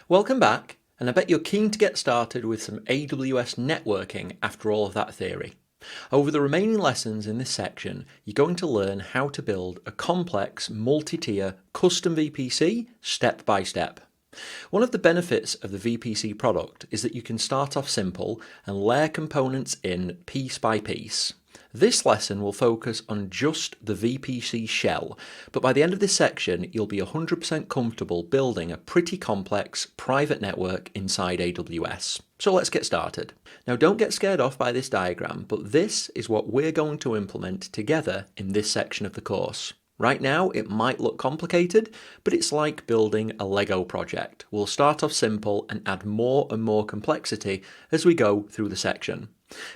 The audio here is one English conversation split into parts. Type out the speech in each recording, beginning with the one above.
Welcome back, and I bet you're keen to get started with some AWS networking after all of that theory. Over the remaining lessons in this section, you're going to learn how to build a complex multi-tier custom VPC step by step. One of the benefits of the VPC product is that you can start off simple and layer components in piece by piece. This lesson will focus on just the VPC shell, but by the end of this section you'll be 100% comfortable building a pretty complex private network inside AWS. So let's get started. Now don't get scared off by this diagram, but this is what we're going to implement together in this section of the course. Right now it might look complicated, but it's like building a Lego project. We'll start off simple and add more and more complexity as we go through the section.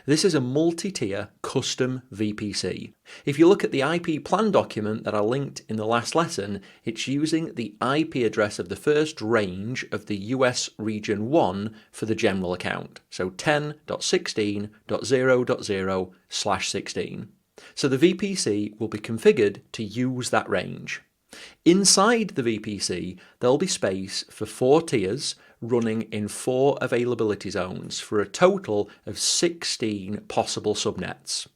This is a multi-tier custom VPC. If you look at the IP plan document that I linked in the last lesson, it's using the IP address of the first range of the US region 1 for the general account, so 10.16.0.0/16. So the VPC will be configured to use that range. Inside the VPC, there'll be space for 4 tiers running in 4 availability zones for a total of 16 possible subnets.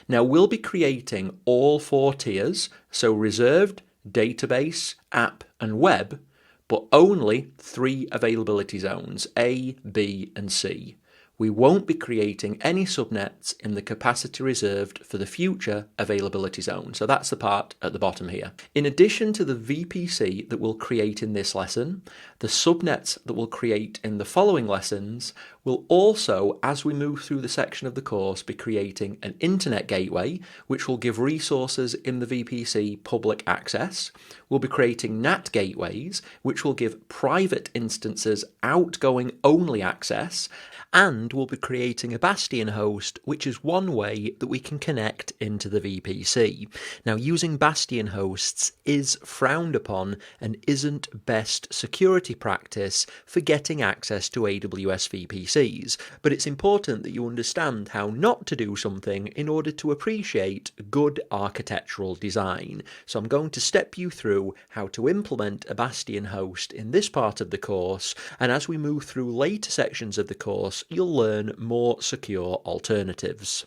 Now we'll be creating all 4 tiers, so reserved, database, app and web, but only 3 availability zones, A, B and C. We won't be creating any subnets in the capacity reserved for the future availability zone. So that's the part at the bottom here. In addition to the VPC that we'll create in this lesson, the subnets that we'll create in the following lessons will also, as we move through the section of the course, be creating an internet gateway, which will give resources in the VPC public access. We'll be creating NAT gateways, which will give private instances outgoing only access, and we'll be creating a Bastion host, which is one way that we can connect into the VPC. Now, using Bastion hosts is frowned upon and isn't best security practice for getting access to AWS VPCs, but it's important that you understand how not to do something in order to appreciate good architectural design. So I'm going to step you through how to implement a Bastion host in this part of the course, and as we move through later sections of the course, you'll learn more secure alternatives.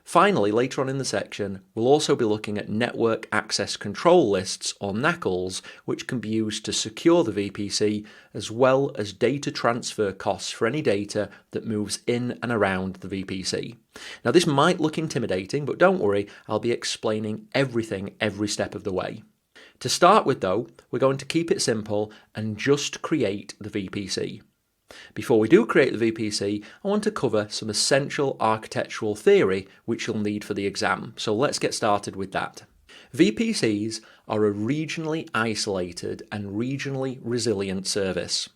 Finally, later on in the section, we'll also be looking at network access control lists, or NACLs, which can be used to secure the VPC, as well as data transfer costs for any data that moves in and around the VPC. Now this might look intimidating, but don't worry, I'll be explaining everything every step of the way. To start with though, we're going to keep it simple and just create the VPC. Before we do create the VPC, I want to cover some essential architectural theory which you'll need for the exam, so let's get started with that. VPCs are a regionally isolated and regionally resilient service.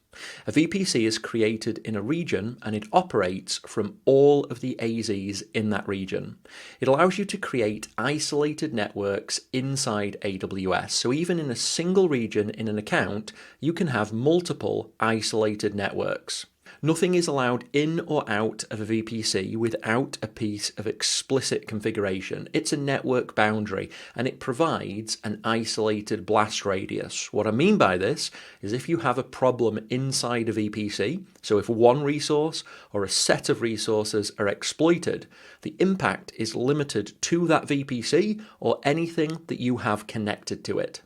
A VPC is created in a region and it operates from all of the AZs in that region. It allows you to create isolated networks inside AWS. So even in a single region in an account, you can have multiple isolated networks. Nothing is allowed in or out of a VPC without a piece of explicit configuration. It's a network boundary and it provides an isolated blast radius. What I mean by this is if you have a problem inside a VPC, so if one resource or a set of resources are exploited, the impact is limited to that VPC or anything that you have connected to it.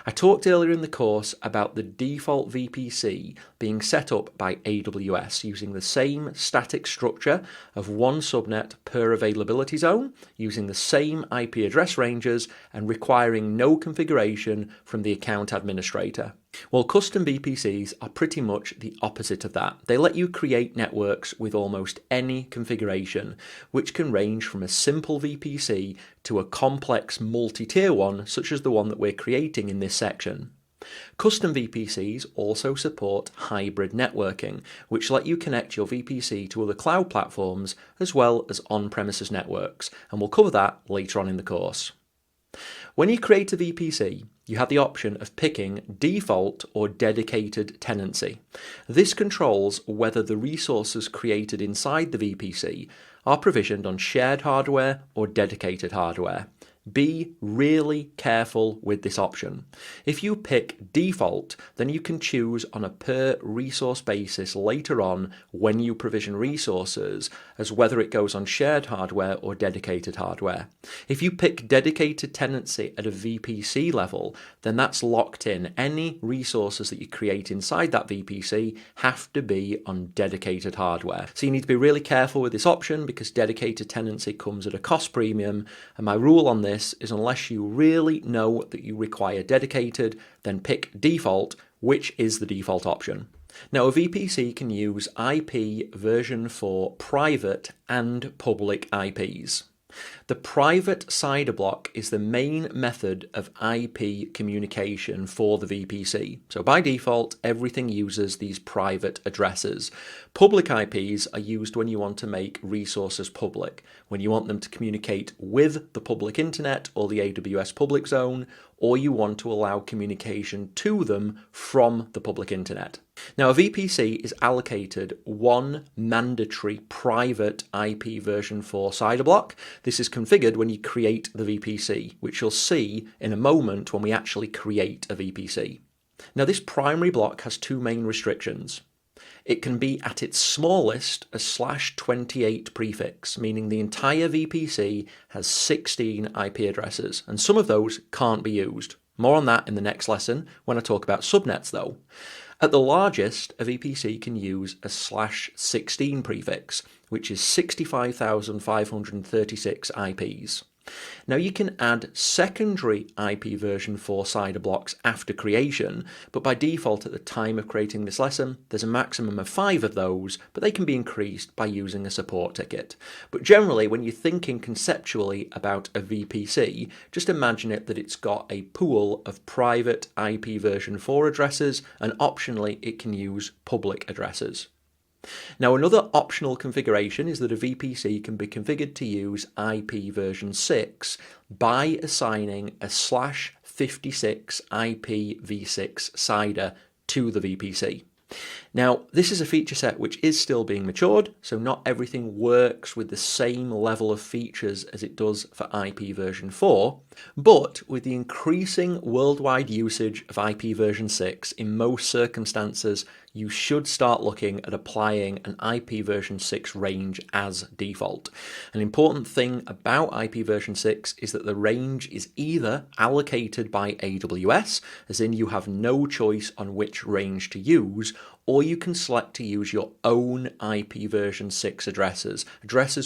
I talked earlier in the course about the default VPC being set up by AWS using the same static structure of one subnet per availability zone, using the same IP address ranges and requiring no configuration from the account administrator. Well, custom VPCs are pretty much the opposite of that. They let you create networks with almost any configuration, which can range from a simple VPC to a complex multi-tier one, such as the one that we're creating in this section. Custom VPCs also support hybrid networking, which let you connect your VPC to other cloud platforms as well as on-premises networks, and we'll cover that later on in the course. When you create a VPC, you have the option of picking default or dedicated tenancy. This controls whether the resources created inside the VPC are provisioned on shared hardware or dedicated hardware. Be really careful with this option. If you pick default, then you can choose on a per resource basis later on when you provision resources as whether it goes on shared hardware or dedicated hardware. If you pick dedicated tenancy at a VPC level, then that's locked in. Any resources that you create inside that VPC have to be on dedicated hardware. So you need to be really careful with this option because dedicated tenancy comes at a cost premium, and my rule on this is unless you really know that you require dedicated, then pick default, which is the default option. Now, a VPC can use IP version 4 private and public IPs. The private CIDR block is the main method of IP communication for the VPC. So by default, everything uses these private addresses. Public IPs are used when you want to make resources public, when you want them to communicate with the public internet or the AWS public zone, or you want to allow communication to them from the public internet. Now, a VPC is allocated one mandatory private IP version 4 CIDR block. This is configured when you create the VPC, which you'll see in a moment when we actually create a VPC. Now, this primary block has two main restrictions. It can be at its smallest a /28 prefix, meaning the entire VPC has 16 IP addresses, and some of those can't be used. More on that in the next lesson when I talk about subnets though. At the largest, a VPC can use a /16 prefix, which is 65,536 IPs. Now you can add secondary IP version 4 CIDR blocks after creation, but by default at the time of creating this lesson, there's a maximum of 5 of those, but they can be increased by using a support ticket. But generally, when you're thinking conceptually about a VPC, just imagine it that it's got a pool of private IP version 4 addresses, and optionally it can use public addresses. Now, another optional configuration is that a VPC can be configured to use IP version 6 by assigning a /56 IPv6 CIDR to the VPC. Now, this is a feature set which is still being matured, so not everything works with the same level of features as it does for IP version 4, but with the increasing worldwide usage of IP version 6, in most circumstances, you should start looking at applying an IP version 6 range as default. An important thing about IP version 6 is that the range is either allocated by AWS, as in you have no choice on which range to use, or you can select to use your own IP version 6 addresses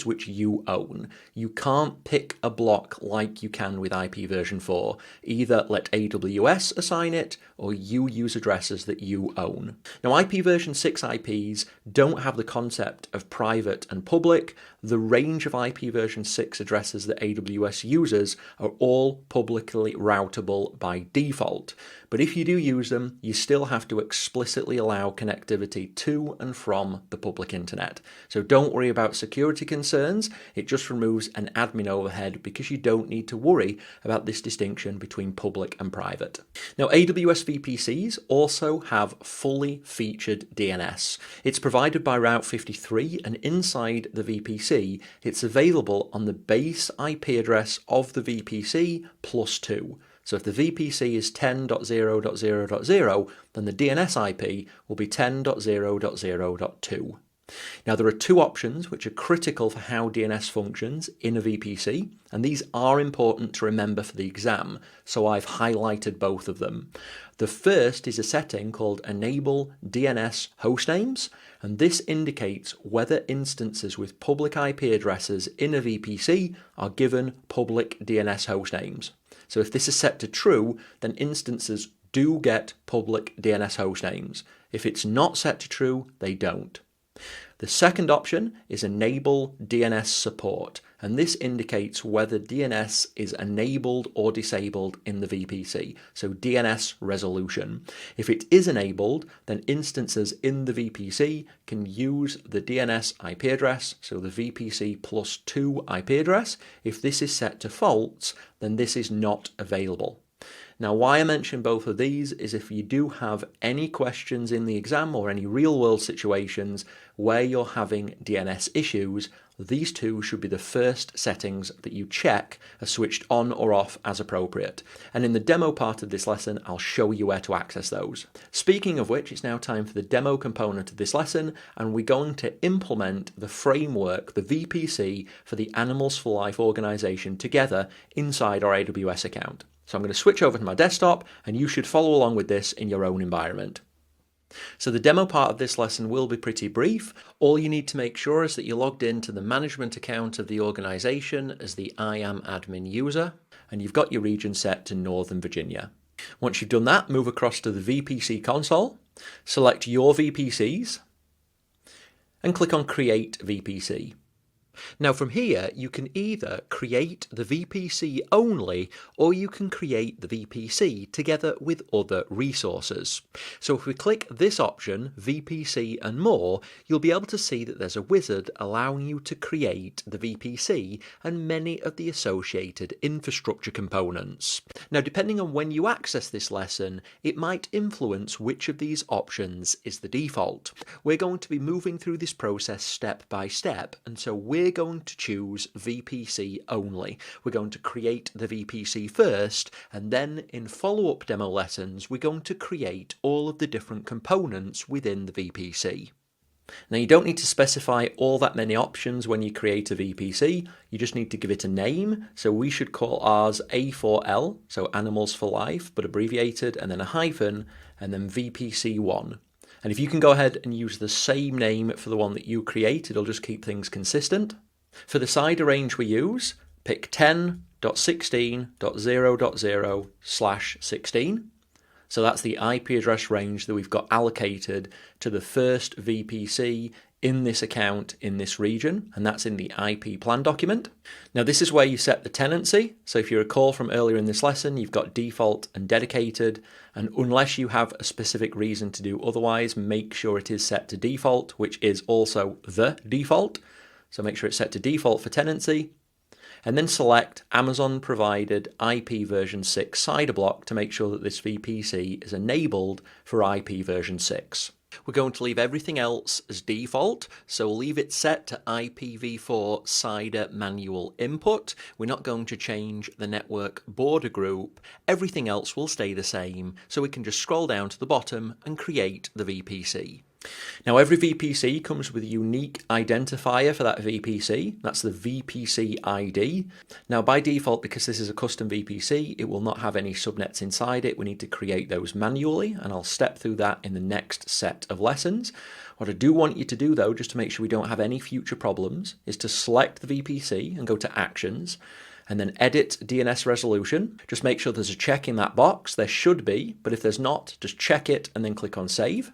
which you own. You can't pick a block like you can with IP version 4. Either let AWS assign it, or you use addresses that you own. Now, IP version 6 IPs don't have the concept of private and public. The range of IP version 6 addresses that AWS uses are all publicly routable by default. But if you do use them, you still have to explicitly allow connectivity to and from the public internet. So don't worry about security concerns. It just removes an admin overhead because you don't need to worry about this distinction between public and private. Now, AWS VPCs also have fully featured DNS. It's provided by Route 53, and inside the VPC, it's available on the base IP address of the VPC +2. So if the VPC is 10.0.0.0, then the DNS IP will be 10.0.0.2. Now, there are two options which are critical for how DNS functions in a VPC, and these are important to remember for the exam, so I've highlighted both of them. The first is a setting called Enable DNS Hostnames, and this indicates whether instances with public IP addresses in a VPC are given public DNS hostnames. So if this is set to true, then instances do get public DNS hostnames. If it's not set to true, they don't. The second option is Enable DNS Support, and this indicates whether DNS is enabled or disabled in the VPC, so DNS resolution. If it is enabled, then instances in the VPC can use the DNS IP address, so the VPC +2 IP address. If this is set to false, then this is not available. Now, why I mention both of these is if you do have any questions in the exam or any real-world situations where you're having DNS issues, these two should be the first settings that you check are switched on or off as appropriate. And in the demo part of this lesson, I'll show you where to access those. Speaking of which, it's now time for the demo component of this lesson, and we're going to implement the framework, the VPC, for the Animals for Life organization together inside our AWS account. So I'm going to switch over to my desktop, and you should follow along with this in your own environment. So the demo part of this lesson will be pretty brief. All you need to make sure is that you're logged into the management account of the organization as the IAM-admin user, and you've got your region set to Northern Virginia. Once you've done that, move across to the VPC console, select your VPCs, and click on Create VPC. Now from here, you can either create the VPC only, or you can create the VPC together with other resources. So if we click this option, VPC and more, you'll be able to see that there's a wizard allowing you to create the VPC and many of the associated infrastructure components. Now, depending on when you access this lesson, it might influence which of these options is the default. We're going to be moving through this process step by step, and so we're going to choose VPC only. We're going to create the VPC first, and then in follow-up demo lessons, we're going to create all of the different components within the VPC. Now, you don't need to specify all that many options when you create a VPC, you just need to give it a name. So we should call ours A4L, so Animals for Life, but abbreviated, and then a hyphen, and then VPC1. And if you can go ahead and use the same name for the one that you create, it'll just keep things consistent. For the CIDR range we use, pick 10.16.0.0/16. So that's the IP address range that we've got allocated to the first VPC in this account in this region, and that's in the IP plan document. Now this is where you set the tenancy. So if you recall from earlier in this lesson, you've got default and dedicated, and unless you have a specific reason to do otherwise, make sure it is set to default, which is also the default. So make sure it's set to default for tenancy, and then select Amazon provided IP version 6 CIDR block to make sure that this VPC is enabled for IP version 6. We're going to leave everything else as default, so we'll leave it set to IPv4 CIDR manual input. We're not going to change the network border group. Everything else will stay the same, so we can just scroll down to the bottom and create the VPC. Now every VPC comes with a unique identifier for that VPC, that's the VPC ID. Now by default, because this is a custom VPC, it will not have any subnets inside it. We need to create those manually, and I'll step through that in the next set of lessons. What I do want you to do though, just to make sure we don't have any future problems, is to select the VPC and go to Actions, and then Edit DNS Resolution. Just make sure there's a check in that box. There should be, but if there's not, just check it and then click on Save.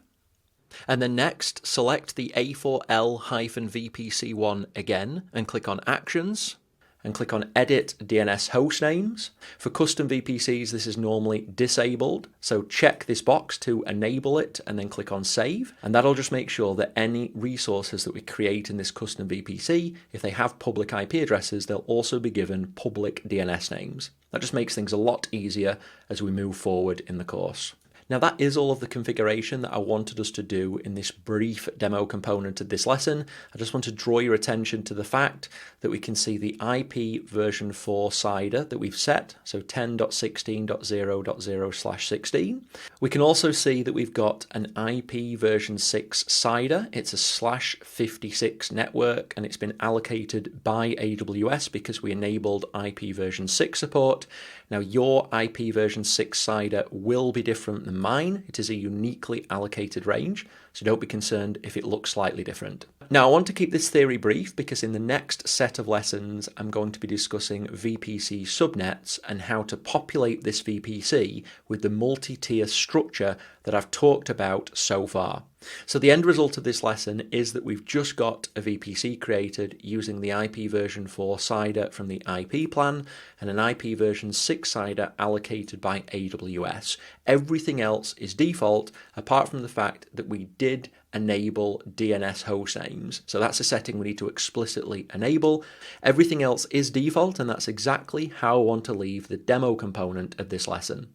And then next, select the A4L-VPC1 again and click on Actions and click on Edit DNS Hostnames. For custom VPCs, this is normally disabled, so check this box to enable it and then click on Save. And that'll just make sure that any resources that we create in this custom VPC, if they have public IP addresses, they'll also be given public DNS names. That just makes things a lot easier as we move forward in the course. Now that is all of the configuration that I wanted us to do in this brief demo component of this lesson. I just want to draw your attention to the fact that we can see the IP version 4 CIDR that we've set, so 10.16.0.0/16. We can also see that we've got an IP version 6 CIDR. It's a /56 network, and it's been allocated by AWS because we enabled IP version 6 support. Now your IP version 6 CIDR will be different than mine. It is a uniquely allocated range, so don't be concerned if it looks slightly different. Now I want to keep this theory brief because in the next set of lessons I'm going to be discussing VPC subnets and how to populate this VPC with the multi-tier structure that I've talked about so far. So the end result of this lesson is that we've just got a VPC created using the IP version 4 CIDR from the IP plan and an IP version 6 CIDR allocated by AWS. Everything else is default apart from the fact that we did enable DNS hostnames. So that's a setting we need to explicitly enable. Everything else is default, and that's exactly how I want to leave the demo component of this lesson.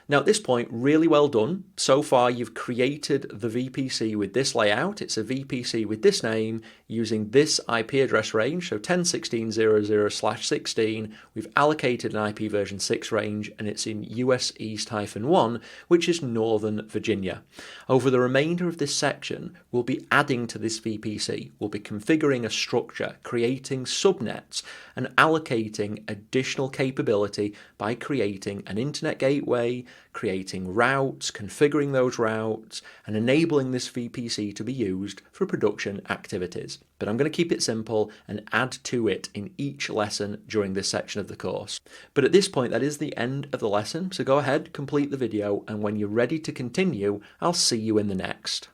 Now at this point, really well done. So far you've created the VPC with this layout. It's a VPC with this name using this IP address range, so 10.16.00/16. We've allocated an IP version 6 range and it's in US East-1, which is Northern Virginia. Over the remainder of this section, we'll be adding to this VPC. We'll be configuring a structure, creating subnets, and allocating additional capability by creating an internet gateway, creating routes, configuring those routes, and enabling this VPC to be used for production activities. But I'm going to keep it simple and add to it in each lesson during this section of the course. But at this point, that is the end of the lesson, so go ahead, complete the video, and when you're ready to continue, I'll see you in the next.